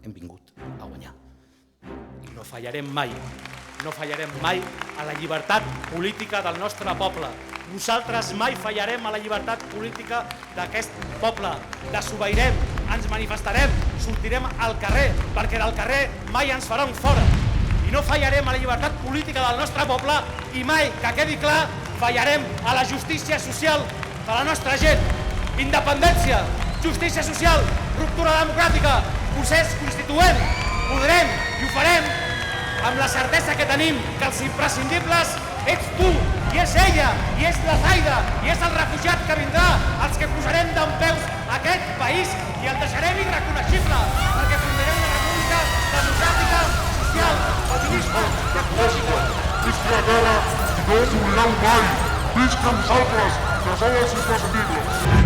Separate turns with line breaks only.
hem vingut a guanyar. I no fallarem mai a la llibertat política del nostre poble. Nosaltres mai fallarem a la llibertat política d'aquest poble. Desobeirem, ens manifestarem, sortirem al carrer, perquè del carrer mai ens faran fora. I no fallarem a la llibertat política del nostre poble i mai, que quedi clar, fallarem a la justícia social de la nostra gent. Independència, justícia social, ruptura democràtica, procés constituent. Podrem i ho farem amb la certesa que tenim que els imprescindibles ets tu, i és ella, i és la Zaida, i és el refugiat que vindrà, els que posarem dempeus aquest país i el deixarem irreconeixible, perquè fundarem la república democràtica, social, feminista i ecològica.
Visca la terra i no us oblideu mai! Visca nosaltres, que sou els imprescindibles!